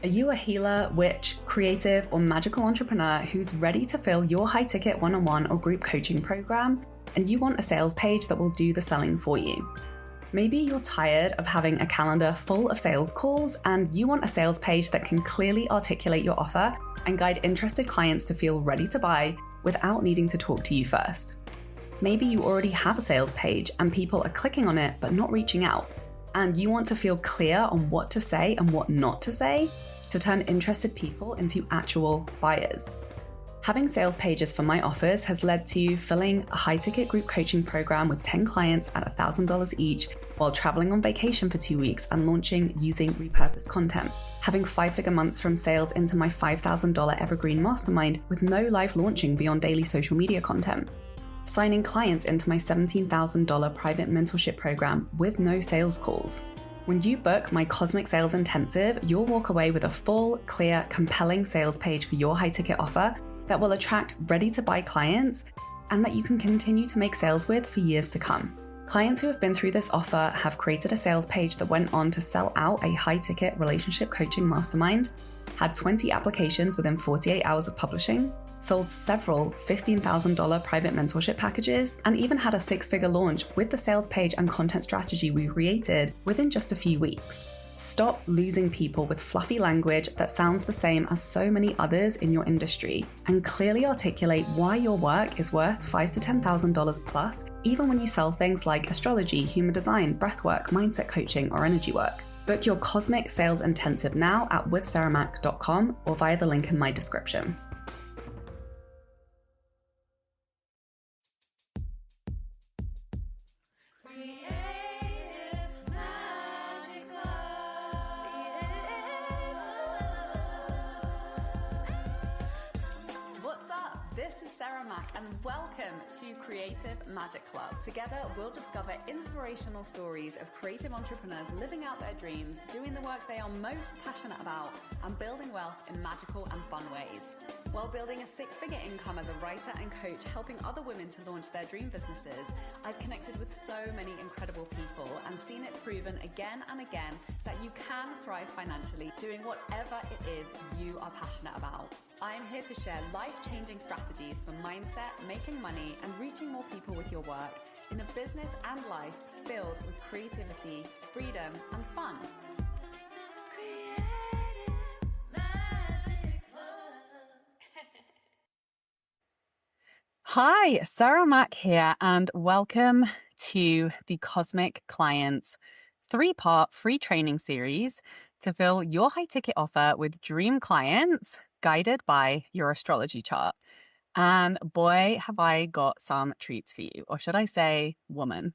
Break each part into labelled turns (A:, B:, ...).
A: Are you a healer, witch, creative, or magical entrepreneur who's ready to fill your high-ticket one-on-one or group coaching program, and you want a sales page that will do the selling for you? Maybe you're tired of having a calendar full of sales calls and you want a sales page that can clearly articulate your offer and guide interested clients to feel ready to buy without needing to talk to you first. Maybe you already have a sales page and people are clicking on it but not reaching out, and you want to feel clear on what to say and what not to say to turn interested people into actual buyers. Having sales pages for my offers has led to filling a high-ticket group coaching program with 10 clients at $1,000 each while traveling on vacation for 2 weeks and launching using repurposed content. Having 5-figure months from sales into my $5,000 evergreen mastermind with no live launching beyond daily social media content. Signing clients into my $17,000 private mentorship program with no sales calls. When you book my Cosmic Sales Intensive, you'll walk away with a full, clear, compelling sales page for your high-ticket offer that will attract ready-to-buy clients and that you can continue to make sales with for years to come. Clients who have been through this offer have created a sales page that went on to sell out a high-ticket relationship coaching mastermind, had 20 applications within 48 hours of publishing, sold several $15,000 private mentorship packages, and even had a 6-figure launch with the sales page and content strategy we created within just a few weeks. Stop losing people with fluffy language that sounds the same as so many others in your industry, and clearly articulate why your work is worth $5,000 to $10,000 plus, even when you sell things like astrology, human design, breathwork, mindset coaching, or energy work. Book your Cosmic Sales Intensive now at withsarahmac.com or via the link in my description. This is Sarah Mac, and welcome to Creative Magic Club. Together, we'll discover inspirational stories of creative entrepreneurs living out their dreams, doing the work they are most passionate about, and building wealth in magical and fun ways. While building a 6-figure income as a writer and coach, helping other women to launch their dream businesses, I've connected with so many incredible people and seen it proven again and again that you can thrive financially doing whatever it is you are passionate about. I am here to share life-changing strategies for mindset, making money, and reaching more people with your work in a business and life filled with creativity, freedom, and fun. Hi, Sarah Mac here, and welcome to the Cosmic Clients 3-part free training series to fill your high-ticket offer with dream clients guided by your astrology chart. And boy, have I got some treats for you, or should I say woman,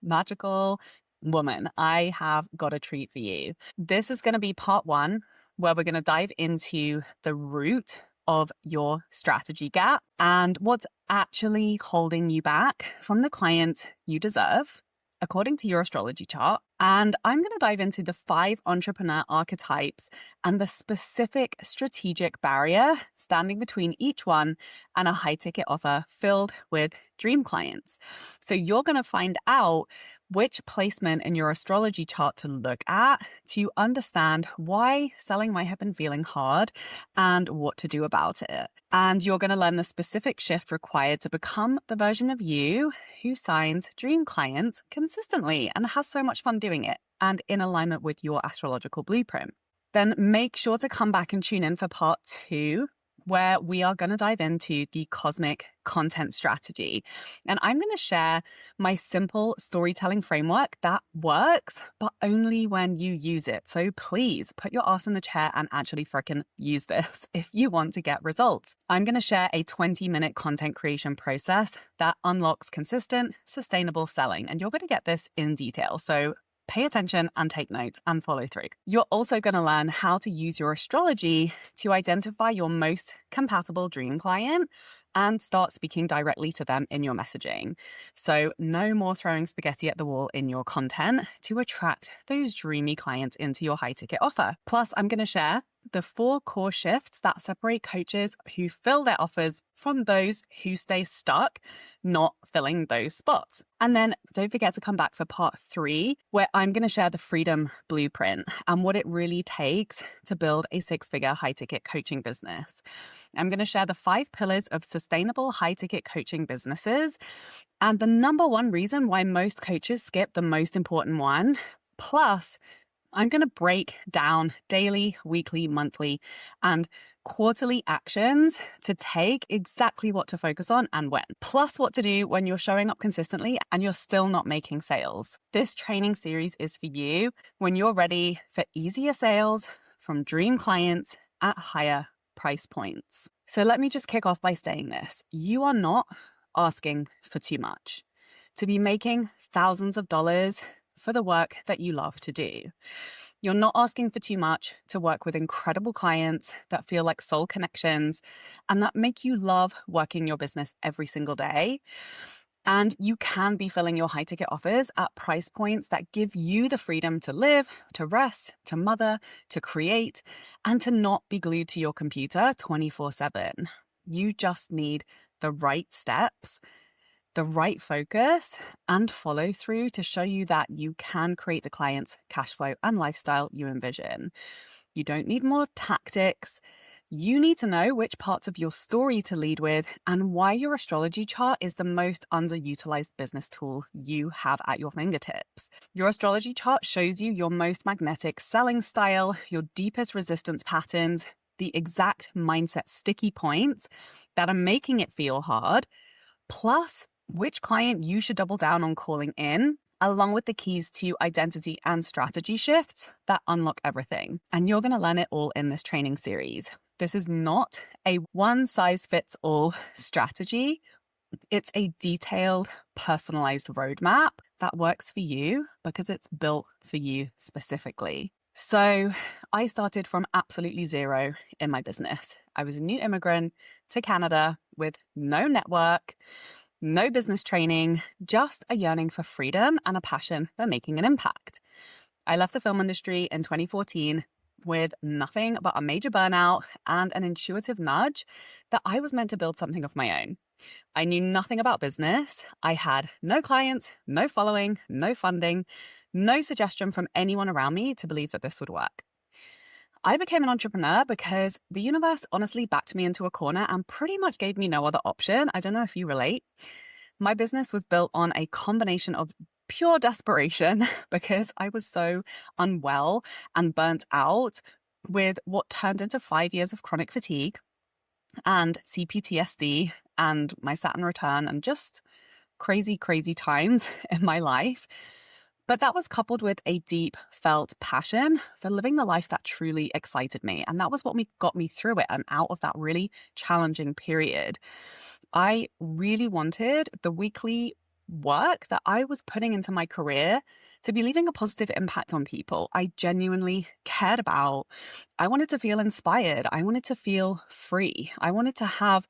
A: magical woman. I have got a treat for you. This is going to be part 1, where we're going to dive into the root of your strategy gap and what's actually holding you back from the clients you deserve, according to your astrology chart. And I'm going to dive into the 5 entrepreneur archetypes and the specific strategic barrier standing between each one and a high-ticket offer filled with dream clients. So you're going to find out which placement in your astrology chart to look at to understand why selling might have been feeling hard and what to do about it. And you're going to learn the specific shift required to become the version of you who signs dream clients consistently and has so much fun doing it and in alignment with your astrological blueprint. Then make sure to come back and tune in for part 2, where we are going to dive into the cosmic content strategy. And I'm going to share my simple storytelling framework that works, but only when you use it. So please put your ass in the chair and actually frickin' use this if you want to get results. I'm going to share a 20-minute content creation process that unlocks consistent, sustainable selling. And you're going to get this in detail. So pay attention and take notes and follow through. You're also going to learn how to use your astrology to identify your most compatible dream client and start speaking directly to them in your messaging. So no more throwing spaghetti at the wall in your content to attract those dreamy clients into your high ticket offer. Plus, I'm going to share the 4 core shifts that separate coaches who fill their offers from those who stay stuck, not filling those spots. And then don't forget to come back for part 3, where I'm going to share the freedom blueprint and what it really takes to build a 6-figure high-ticket coaching business. I'm going to share the 5 pillars of sustainable high-ticket coaching businesses and the number 1 reason why most coaches skip the most important one. Plus, I'm going to break down daily, weekly, monthly, and quarterly actions to take, exactly what to focus on and when. Plus what to do when you're showing up consistently and you're still not making sales. This training series is for you when you're ready for easier sales from dream clients at higher price points. So let me just kick off by saying this. You are not asking for too much to be making thousands of dollars for the work that you love to do. You're not asking for too much to work with incredible clients that feel like soul connections and that make you love working your business every single day. And you can be filling your high ticket offers at price points that give you the freedom to live, to rest, to mother, to create, and to not be glued to your computer 24/7. You just need the right steps, the right focus, and follow through to show you that you can create the client's cash flow and lifestyle you envision. You don't need more tactics. You need to know which parts of your story to lead with and why your astrology chart is the most underutilized business tool you have at your fingertips. Your astrology chart shows you your most magnetic selling style, your deepest resistance patterns, the exact mindset sticky points that are making it feel hard, plus which client you should double down on calling in, along with the keys to identity and strategy shifts that unlock everything. And you're going to learn it all in this training series. This is not a one-size-fits-all strategy. It's a detailed, personalized roadmap that works for you because it's built for you specifically. So I started from absolutely zero in my business. I was a new immigrant to Canada with no network, no business training, just a yearning for freedom and a passion for making an impact. I left the film industry in 2014 with nothing but a major burnout and an intuitive nudge that I was meant to build something of my own. I knew nothing about business. I had no clients, no following, no funding, no suggestion from anyone around me to believe that this would work. I became an entrepreneur because the universe honestly backed me into a corner and pretty much gave me no other option. I don't know if you relate. My business was built on a combination of pure desperation because I was so unwell and burnt out with what turned into 5 years of chronic fatigue and CPTSD and my Saturn return and just crazy, crazy times in my life. But that was coupled with a deep felt passion for living the life that truly excited me. And that was what got me through it and out of that really challenging period. I really wanted the weekly work that I was putting into my career to be leaving a positive impact on people I genuinely cared about. I wanted to feel inspired. I wanted to feel free. I wanted to have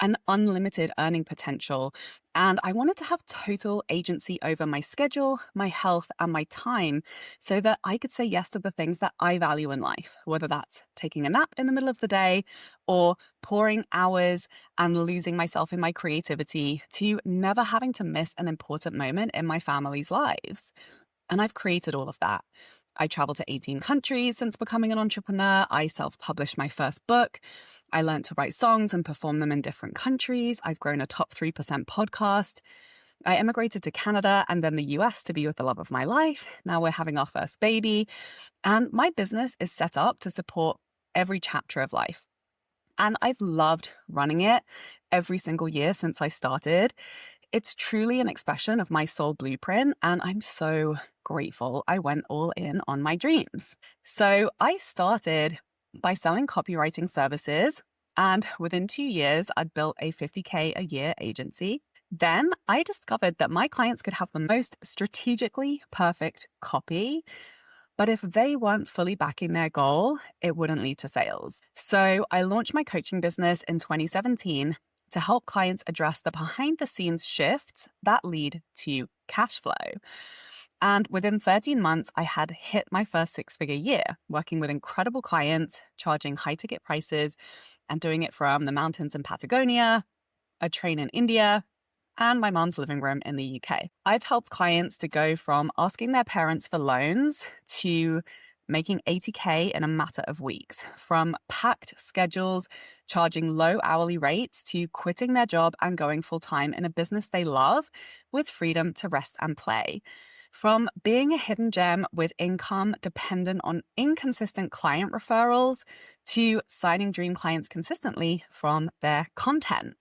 A: an unlimited earning potential. And I wanted to have total agency over my schedule, my health, and my time so that I could say yes to the things that I value in life, whether that's taking a nap in the middle of the day or pouring hours and losing myself in my creativity to never having to miss an important moment in my family's lives. And I've created all of that. I traveled to 18 countries since becoming an entrepreneur. I self-published my first book. I learned to write songs and perform them in different countries. I've grown a top 3% podcast. I immigrated to Canada and then the US to be with the love of my life. Now we're having our first baby. And my business is set up to support every chapter of life. And I've loved running it every single year since I started. It's truly an expression of my soul blueprint, and I'm so grateful I went all in on my dreams. So I started by selling copywriting services, and within 2 years, I'd built a $50K a year agency. Then I discovered that my clients could have the most strategically perfect copy, but if they weren't fully backing their goal, it wouldn't lead to sales. So I launched my coaching business in 2017 to help clients address the behind-the-scenes shifts that lead to cash flow. And within 13 months, I had hit my first six-figure year, working with incredible clients, charging high-ticket prices, and doing it from the mountains in Patagonia, a train in India, and my mom's living room in the UK. I've helped clients to go from asking their parents for loans to making 80K in a matter of weeks, from packed schedules, charging low hourly rates, to quitting their job and going full-time in a business they love with freedom to rest and play. From being a hidden gem with income dependent on inconsistent client referrals to signing dream clients consistently from their content.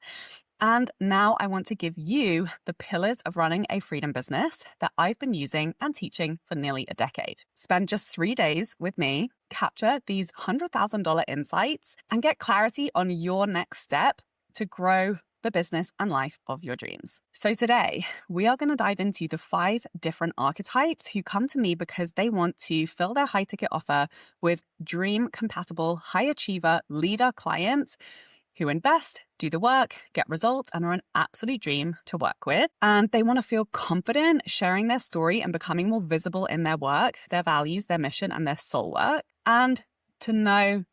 A: And now I want to give you the pillars of running a freedom business that I've been using and teaching for nearly a decade. Spend just 3 days with me, capture these $100,000 insights, and get clarity on your next step to grow the business and life of your dreams. So today, we are going to dive into the 5 different archetypes who come to me because they want to fill their high ticket offer with dream compatible, high achiever leader clients who invest, do the work, get results, and are an absolute dream to work with. And they want to feel confident sharing their story and becoming more visible in their work, their values, their mission, and their soul work, and to know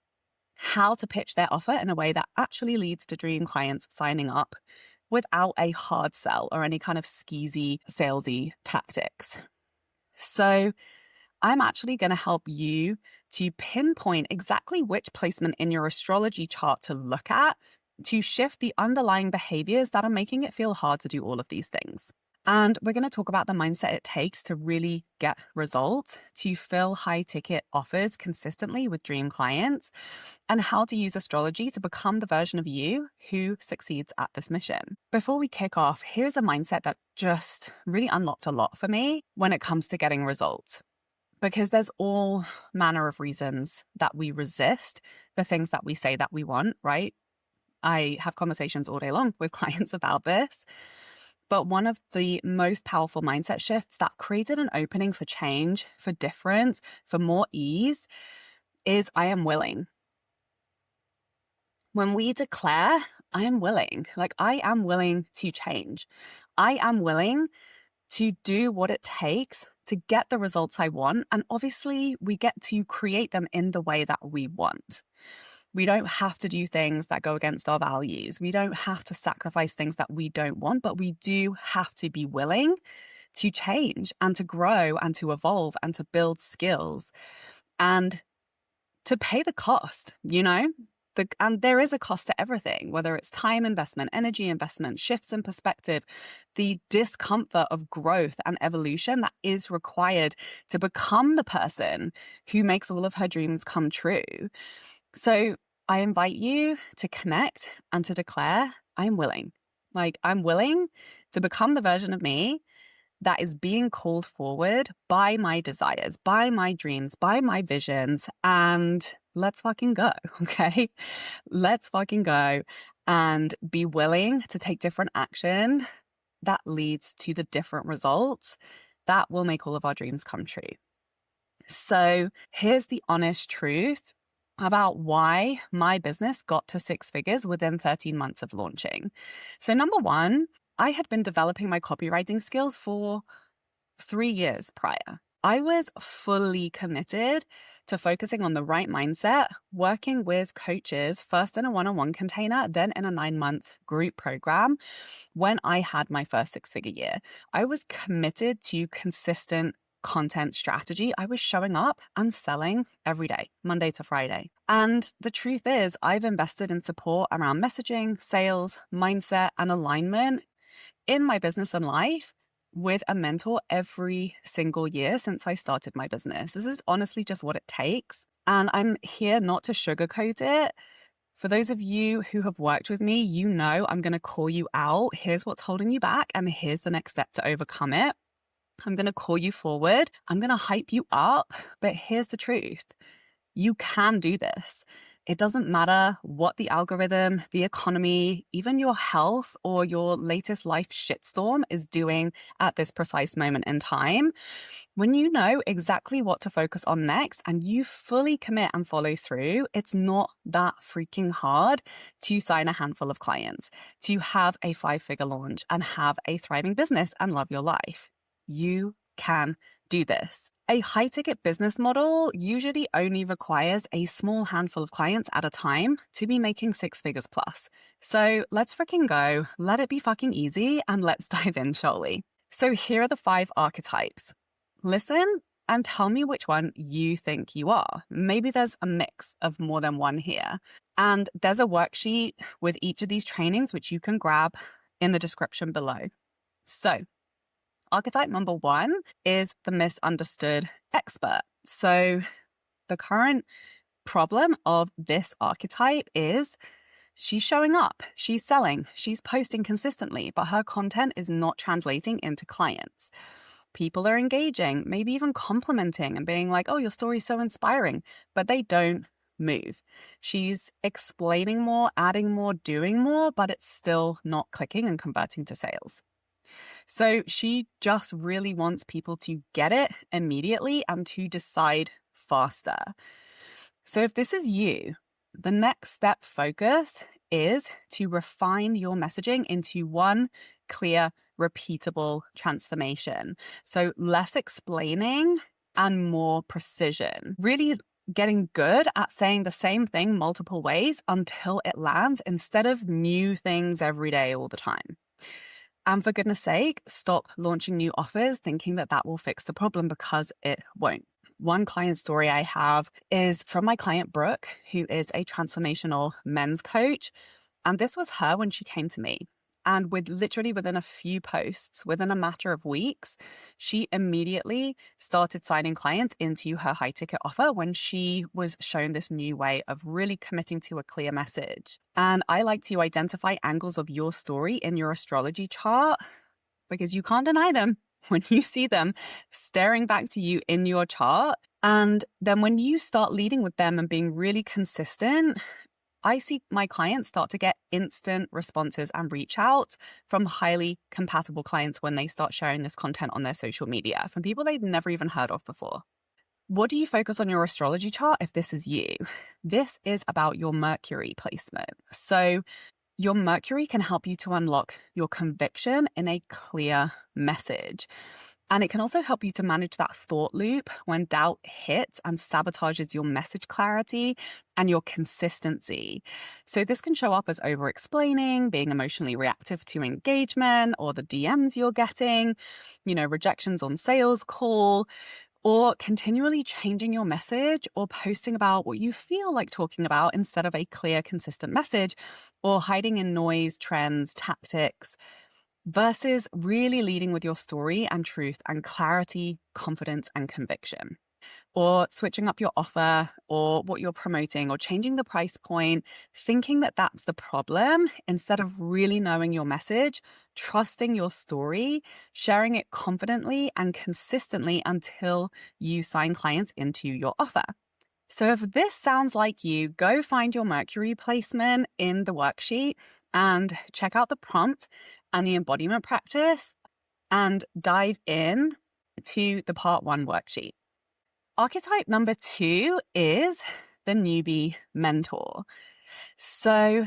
A: how to pitch their offer in a way that actually leads to dream clients signing up without a hard sell or any kind of skeezy, salesy tactics. So I'm actually going to help you to pinpoint exactly which placement in your astrology chart to look at to shift the underlying behaviors that are making it feel hard to do all of these things. And we're going to talk about the mindset it takes to really get results, to fill high ticket offers consistently with dream clients, and how to use astrology to become the version of you who succeeds at this mission. Before we kick off, here's a mindset that just really unlocked a lot for me when it comes to getting results. Because there's all manner of reasons that we resist the things that we say that we want, right? I have conversations all day long with clients about this. But one of the most powerful mindset shifts that created an opening for change, for difference, for more ease is I am willing. When we declare, I am willing, like I am willing to change. I am willing to do what it takes to get the results I want. And obviously, we get to create them in the way that we want. We don't have to do things that go against our values. We don't have to sacrifice things that we don't want, but we do have to be willing to change and to grow and to evolve and to build skills and to pay the cost, you know? And there is a cost to everything, whether it's time investment, energy investment, shifts in perspective, the discomfort of growth and evolution that is required to become the person who makes all of her dreams come true. So I invite you to connect and to declare, I'm willing. Like, I'm willing to become the version of me that is being called forward by my desires, by my dreams, by my visions, and let's fucking go, okay? Let's fucking go and be willing to take different action that leads to the different results that will make all of our dreams come true. So here's the honest truth about why my business got to 6 figures within 13 months of launching. So number one, I had been developing my copywriting skills for 3 years prior. I was fully committed to focusing on the right mindset, working with coaches, first in a one-on-one container, then in a 9-month group program when I had my first 6-figure year. I was committed to consistent content strategy. I was showing up and selling every day, Monday to Friday. And the truth is, I've invested in support around messaging, sales, mindset, and alignment in my business and life with a mentor every single year since I started my business. This is honestly just what it takes. And I'm here not to sugarcoat it. For those of you who have worked with me, you know I'm going to call you out. Here's what's holding you back, and here's the next step to overcome it. I'm going to call you forward. I'm going to hype you up. But here's the truth. You can do this. It doesn't matter what the algorithm, the economy, even your health or your latest life shitstorm is doing at this precise moment in time. When you know exactly what to focus on next and you fully commit and follow through, it's not that freaking hard to sign a handful of clients, to have a 5-figure launch and have a thriving business and love your life. You can do this. A high-ticket business model usually only requires a small handful of clients at a time to be making 6 figures plus. So let's freaking go, let it be fucking easy, and let's dive in, shall we? So here are the 5 archetypes. Listen and tell me which one you think you are. Maybe there's a mix of more than one here. And there's a worksheet with each of these trainings, which you can grab in the description below. So archetype number 1 is the misunderstood expert. So the current problem of this archetype is she's showing up, she's selling, she's posting consistently, but her content is not translating into clients. People are engaging, maybe even complimenting and being like, oh, your story's so inspiring, but they don't move. She's explaining more, adding more, doing more, but it's still not clicking and converting to sales. So she just really wants people to get it immediately and to decide faster. So if this is you, the next step focus is to refine your messaging into one clear, repeatable transformation. So less explaining and more precision. Really getting good at saying the same thing multiple ways until it lands instead of new things every day all the time. And for goodness sake, stop launching new offers thinking that that will fix the problem, because it won't. One client story I have is from my client, Brooke, who is a transformational men's coach. And this was her when she came to me. And within a few posts, within a matter of weeks, she immediately started signing clients into her high ticket offer when she was shown this new way of really committing to a clear message. And I like to identify angles of your story in your astrology chart, because you can't deny them when you see them staring back to you in your chart. And then when you start leading with them and being really consistent, I see my clients start to get instant responses and reach out from highly compatible clients when they start sharing this content on their social media from people they've never even heard of before. What do you focus on your astrology chart if this is you? This is about your Mercury placement. So your Mercury can help you to unlock your conviction in a clear message. And it can also help you to manage that thought loop when doubt hits and sabotages your message clarity and your consistency. So this can show up as over-explaining, being emotionally reactive to engagement or the DMs you're getting, rejections on sales call, or continually changing your message or posting about what you feel like talking about instead of a clear, consistent message, or hiding in noise, trends, tactics, versus really leading with your story and truth and clarity, confidence, and conviction. Or switching up your offer or what you're promoting or changing the price point, thinking that that's the problem instead of really knowing your message, trusting your story, sharing it confidently and consistently until you sign clients into your offer. So if this sounds like you, go find your Mercury placement in the worksheet and check out the prompt and the embodiment practice and dive in to the part 1 worksheet. Archetype number 2 is the newbie mentor. So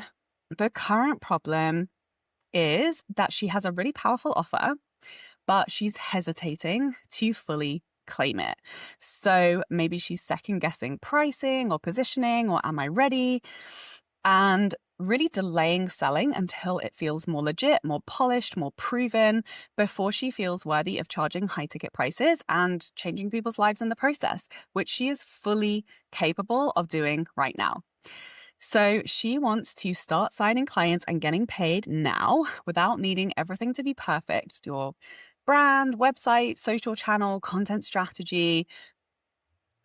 A: the current problem is that she has a really powerful offer, but she's hesitating to fully claim it. So maybe she's second guessing pricing or positioning or am I ready? And really delaying selling until it feels more legit, more polished, more proven before she feels worthy of charging high ticket prices and changing people's lives in the process, which she is fully capable of doing right now. So she wants to start signing clients and getting paid now without needing everything to be perfect. Your brand, website, social channel, content strategy.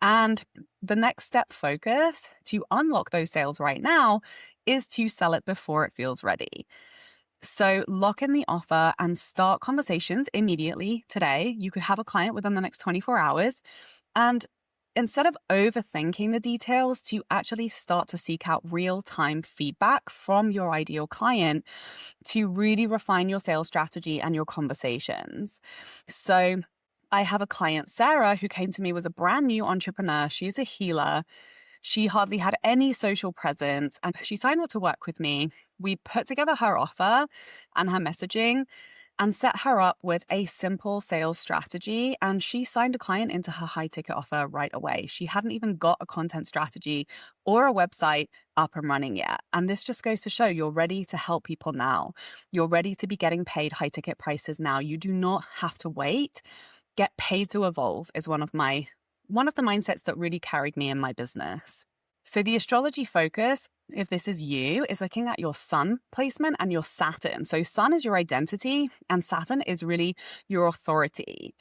A: And the next step focus to unlock those sales right now is to sell it before it feels ready. So lock in the offer and start conversations immediately today. You could have a client within the next 24 hours. And instead of overthinking the details, to actually start to seek out real-time feedback from your ideal client to really refine your sales strategy and your conversations. So I have a client, Sarah, who came to me, was a brand new entrepreneur. She's a healer. She hardly had any social presence, and she signed up to work with me. We put together her offer and her messaging, and set her up with a simple sales strategy. And she signed a client into her high ticket offer right away. She hadn't even got a content strategy or a website up and running yet. And this just goes to show you're ready to help people now. You're ready to be getting paid high ticket prices now. You do not have to wait. Get paid to evolve is one of the mindsets that really carried me in my business. So the astrology focus, if this is you, is looking at your sun placement and your Saturn. So sun is your identity and Saturn is really your authority.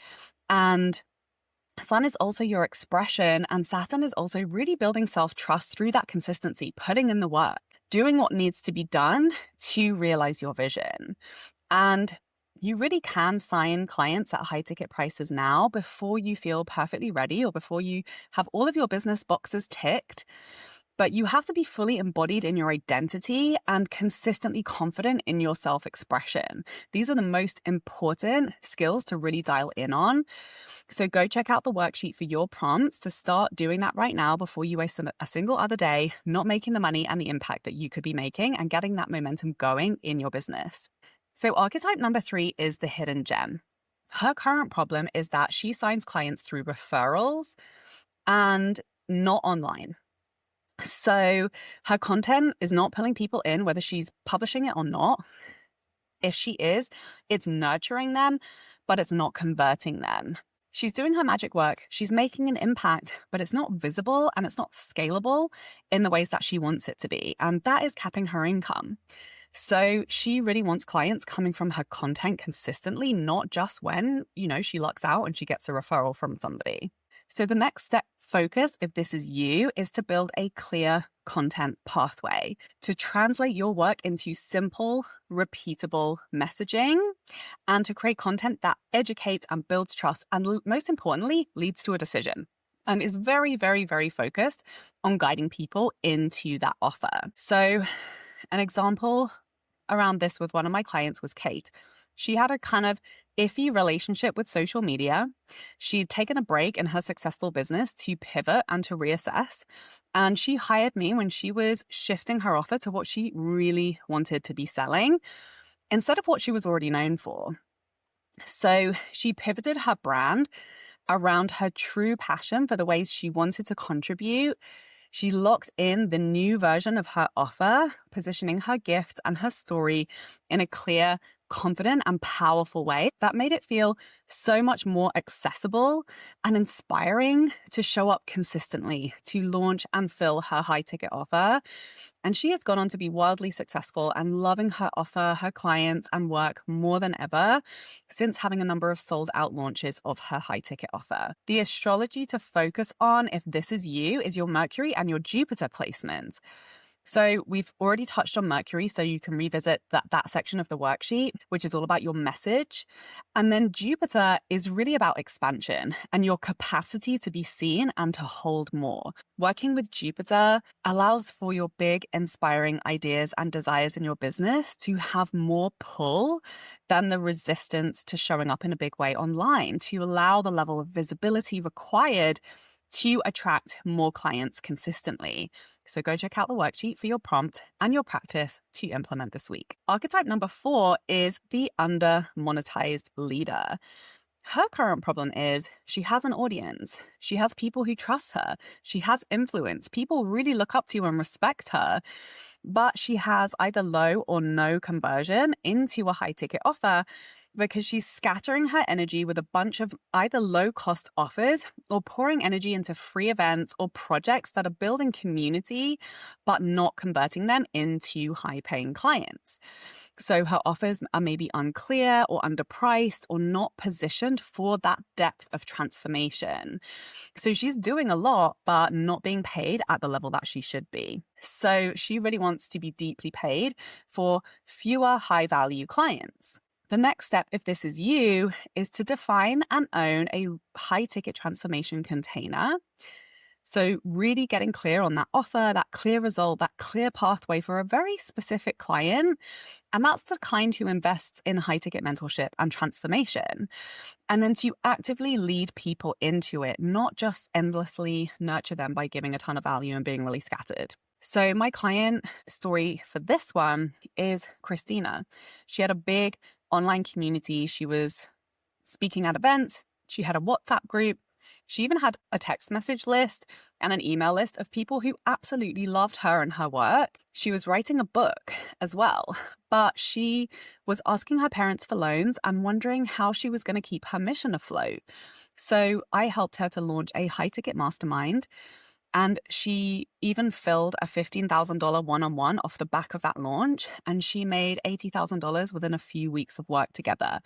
A: And sun is also your expression, and Saturn is also really building self-trust through that consistency, putting in the work, doing what needs to be done to realize your vision. And you really can sign clients at high ticket prices now before you feel perfectly ready or before you have all of your business boxes ticked. But you have to be fully embodied in your identity and consistently confident in your self-expression. These are the most important skills to really dial in on. So go check out the worksheet for your prompts to start doing that right now before you waste a single other day not making the money and the impact that you could be making and getting that momentum going in your business. So archetype number 3 is the hidden gem. Her current problem is that she signs clients through referrals and not online. So her content is not pulling people in, whether she's publishing it or not. If she is, it's nurturing them, but it's not converting them. She's doing her magic work. She's making an impact, but it's not visible and it's not scalable in the ways that she wants it to be. And that is capping her income. So she really wants clients coming from her content consistently, not just when, she lucks out and she gets a referral from somebody. So the next step focus, if this is you, is to build a clear content pathway to translate your work into simple, repeatable messaging and to create content that educates and builds trust and most importantly, leads to a decision. And is very, very, very focused on guiding people into that offer. So an example around this with one of my clients was Kate. She had a kind of iffy relationship with social media. She'd taken a break in her successful business to pivot and to reassess. And she hired me when she was shifting her offer to what she really wanted to be selling instead of what she was already known for. So she pivoted her brand around her true passion for the ways she wanted to contribute. She locked in the new version of her offer, positioning her gift and her story in a clear, confident, and powerful way that made it feel so much more accessible and inspiring to show up consistently, to launch and fill her high-ticket offer. And she has gone on to be wildly successful and loving her offer, her clients, and work more than ever since having a number of sold-out launches of her high-ticket offer. The astrology to focus on, if this is you, is your Mercury and your Jupiter placements. So we've already touched on Mercury, so you can revisit that section of the worksheet, which is all about your message. And then Jupiter is really about expansion and your capacity to be seen and to hold more. Working with Jupiter allows for your big, inspiring ideas and desires in your business to have more pull than the resistance to showing up in a big way online, to allow the level of visibility required to attract more clients consistently. So go check out the worksheet for your prompt and your practice to implement this week. Archetype number 4 is the under-monetized leader. Her current problem is she has an audience. She has people who trust her. She has influence. People really look up to and respect her. But she has either low or no conversion into a high-ticket offer because she's scattering her energy with a bunch of either low-cost offers or pouring energy into free events or projects that are building community but not converting them into high-paying clients. So her offers are maybe unclear or underpriced or not positioned for that depth of transformation. So she's doing a lot, but not being paid at the level that she should be. So she really wants to be deeply paid for fewer high-value clients. The next step, if this is you, is to define and own a high-ticket transformation container. So really getting clear on that offer, that clear result, that clear pathway for a very specific client. And that's the kind who invests in high-ticket mentorship and transformation. And then to actively lead people into it, not just endlessly nurture them by giving a ton of value and being really scattered. So my client story for this one is Christina. She had a big online community. She was speaking at events. She had a WhatsApp group. She even had a text message list and an email list of people who absolutely loved her and her work. She was writing a book as well, but she was asking her parents for loans and wondering how she was going to keep her mission afloat. So I helped her to launch a high-ticket mastermind, and she even filled a $15,000 one-on-one off the back of that launch, and she made $80,000 within a few weeks of work together.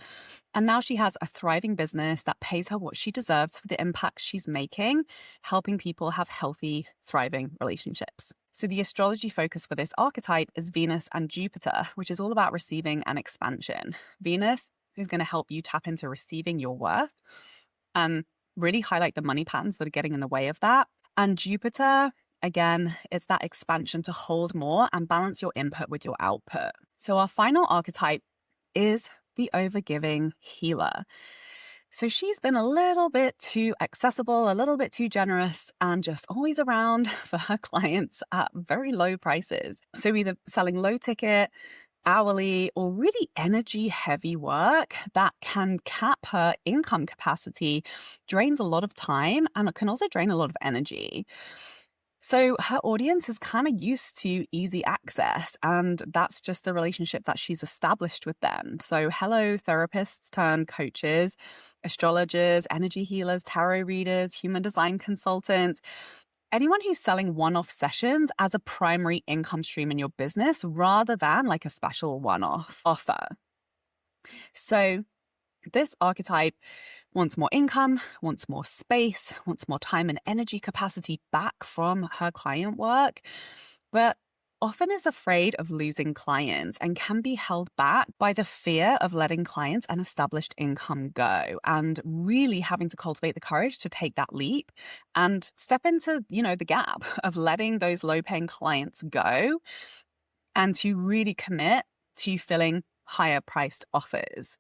A: And now she has a thriving business that pays her what she deserves for the impact she's making, helping people have healthy, thriving relationships. So the astrology focus for this archetype is Venus and Jupiter, which is all about receiving and expansion. Venus is going to help you tap into receiving your worth and really highlight the money patterns that are getting in the way of that. And Jupiter, again, it's that expansion to hold more and balance your input with your output. So our final archetype is the overgiving healer. So she's been a little bit too accessible, a little bit too generous, and just always around for her clients at very low prices. So either selling low ticket, hourly, or really energy heavy work that can cap her income capacity, drains a lot of time, and it can also drain a lot of energy. So her audience is kind of used to easy access, and that's just the relationship that she's established with them. So hello, therapists turned coaches, astrologers, energy healers, tarot readers, human design consultants, anyone who's selling one-off sessions as a primary income stream in your business rather than like a special one-off offer. So this archetype wants more income, wants more space, wants more time and energy capacity back from her client work, but often is afraid of losing clients and can be held back by the fear of letting clients and established income go, and really having to cultivate the courage to take that leap and step into, the gap of letting those low-paying clients go and to really commit to filling higher priced offers.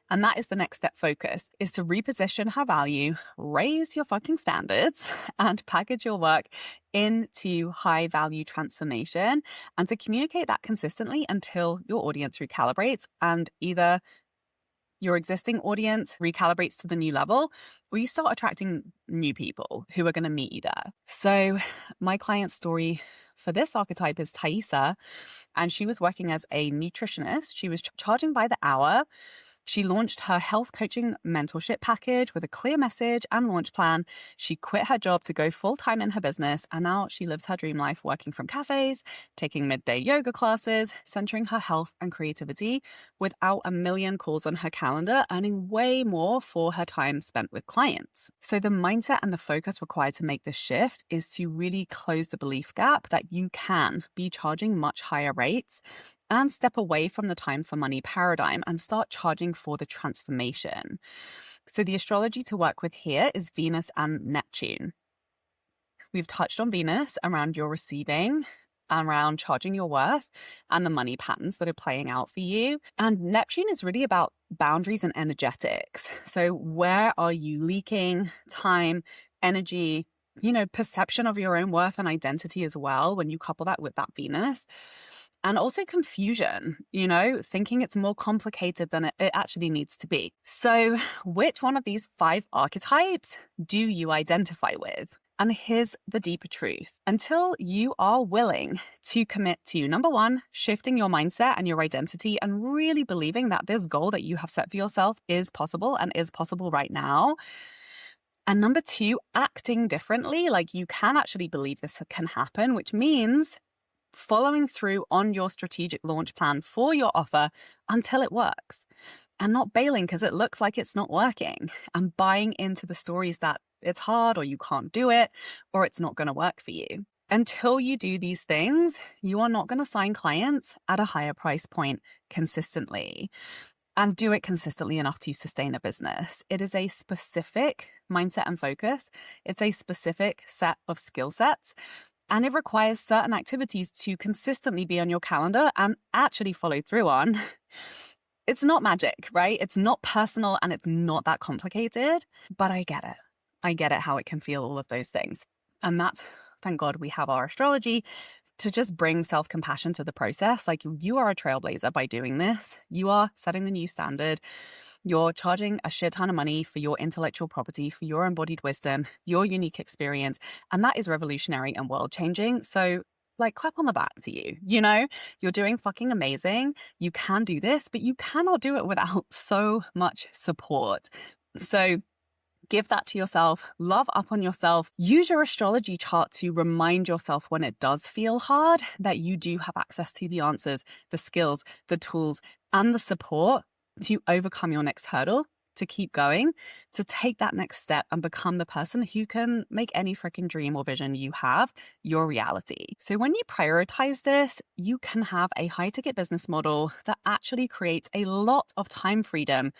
A: And that is the next step focus, is to reposition her value, raise your fucking standards, and package your work into high value transformation, and to communicate that consistently until your audience recalibrates, and either your existing audience recalibrates to the new level, or you start attracting new people who are going to meet you there. So my client story for this archetype is Thaisa, and she was working as a nutritionist. She was charging by the hour. She launched her health coaching mentorship package with a clear message and launch plan. She quit her job to go full-time in her business, and now she lives her dream life working from cafes, taking midday yoga classes, centering her health and creativity without a million calls on her calendar, earning way more for her time spent with clients. So the mindset and the focus required to make this shift is to really close the belief gap that you can be charging much higher rates and step away from the time for money paradigm and start charging for the transformation. So the astrology to work with here is Venus and Neptune. We've touched on Venus around your receiving, around charging your worth, and the money patterns that are playing out for you. And Neptune is really about boundaries and energetics. So where are you leaking time, energy, perception of your own worth and identity as well when you couple that with that Venus? And also confusion, thinking it's more complicated than it actually needs to be. So which one of these 5 archetypes do you identify with? And here's the deeper truth. Until you are willing to commit to, number 1, shifting your mindset and your identity and really believing that this goal that you have set for yourself is possible and is possible right now. And number 2, acting differently, like you can actually believe this can happen, which means following through on your strategic launch plan for your offer until it works, and not bailing because it looks like it's not working, and buying into the stories that it's hard or you can't do it or it's not going to work for you. Until you do these things, you are not going to sign clients at a higher price point consistently and do it consistently enough to sustain a business. It is a specific mindset and focus. It's a specific set of skill sets. And it requires certain activities to consistently be on your calendar and actually follow through on. It's not magic, right? It's not personal and it's not that complicated, but I get it. I get it how it can feel all of those things. And that's, thank God, we have our astrology to just bring self-compassion to the process. Like, you are a trailblazer by doing this. You are setting the new standard. You're charging a shit ton of money for your intellectual property, for your embodied wisdom, your unique experience. And that is revolutionary and world-changing. So, like, clap on the back to you. You know, you're doing fucking amazing. You can do this, but you cannot do it without so much support. So give that to yourself, love up on yourself, use your astrology chart to remind yourself when it does feel hard that you do have access to the answers, the skills, the tools, and the support to overcome your next hurdle, to keep going, to take that next step and become the person who can make any freaking dream or vision you have your reality. So when you prioritize this, you can have a high-ticket business model that actually creates a lot of time freedom,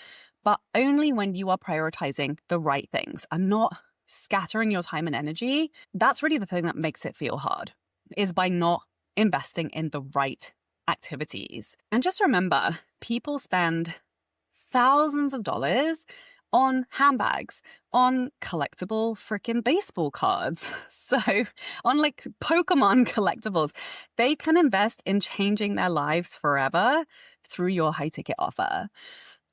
A: but only when you are prioritizing the right things and not scattering your time and energy. That's really the thing that makes it feel hard, is by not investing in the right activities. And just remember, people spend thousands of dollars on handbags, on collectible freaking baseball cards. So on like Pokemon collectibles, they can invest in changing their lives forever through your high ticket offer.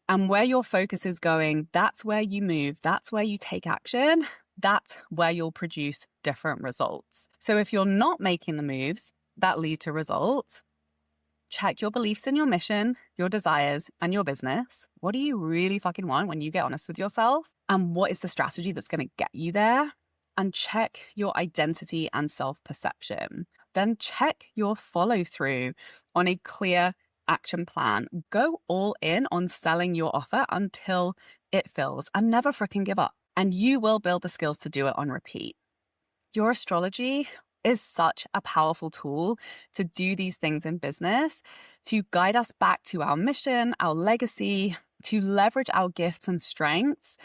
A: And where your focus is going, that's where you move. That's where you take action. That's where you'll produce different results. So if you're not making the moves that lead to results, check your beliefs in your mission, your desires, and your business. What do you really fucking want when you get honest with yourself? And what is the strategy that's going to get you there? And check your identity and self-perception. Then check your follow-through on a clear action plan. Go all in on selling your offer until it fills, and never freaking give up. And you will build the skills to do it on repeat. Your astrology is such a powerful tool to do these things in business, to guide us back to our mission, our legacy, to leverage our gifts and strengths,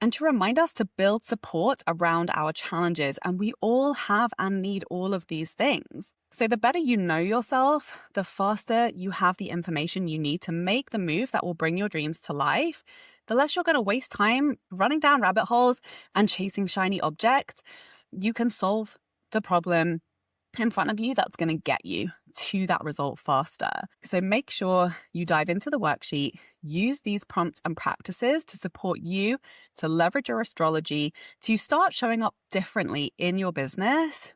A: and to remind us to build support around our challenges. And we all have and need all of these things. So the better you know yourself, the faster you have the information you need to make the move that will bring your dreams to life, the less you're going to waste time running down rabbit holes and chasing shiny objects. You can solve the problem in front of you that's going to get you to that result faster. So make sure you dive into the worksheet, use these prompts and practices to support you to leverage your astrology to start showing up differently in your business.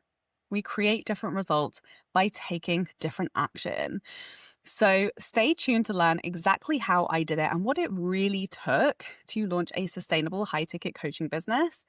A: We create different results by taking different action. So stay tuned to learn exactly how I did it and what it really took to launch a sustainable high-ticket coaching business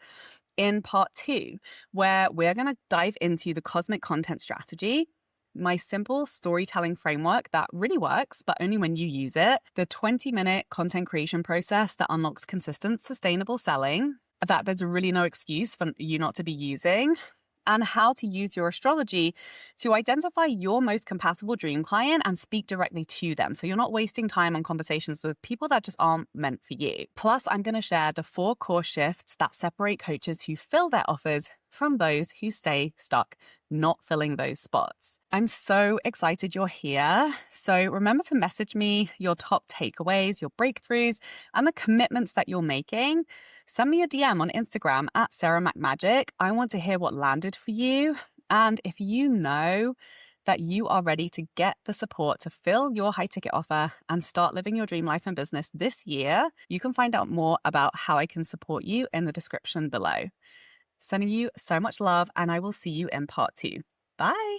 A: in part 2, where we're going to dive into the cosmic content strategy, my simple storytelling framework that really works, but only when you use it, the 20-minute content creation process that unlocks consistent, sustainable selling, that there's really no excuse for you not to be using, and how to use your astrology to identify your most compatible dream client and speak directly to them. So you're not wasting time on conversations with people that just aren't meant for you. Plus, I'm going to share the 4 core shifts that separate coaches who fill their offers from those who stay stuck, not filling those spots. I'm so excited you're here. So remember to message me your top takeaways, your breakthroughs, and the commitments that you're making. Send me a DM on Instagram at SarahMacMagic. I want to hear what landed for you. And if you know that you are ready to get the support to fill your high ticket offer and start living your dream life and business this year, you can find out more about how I can support you in the description below. Sending you so much love, and I will see you in part 2. Bye.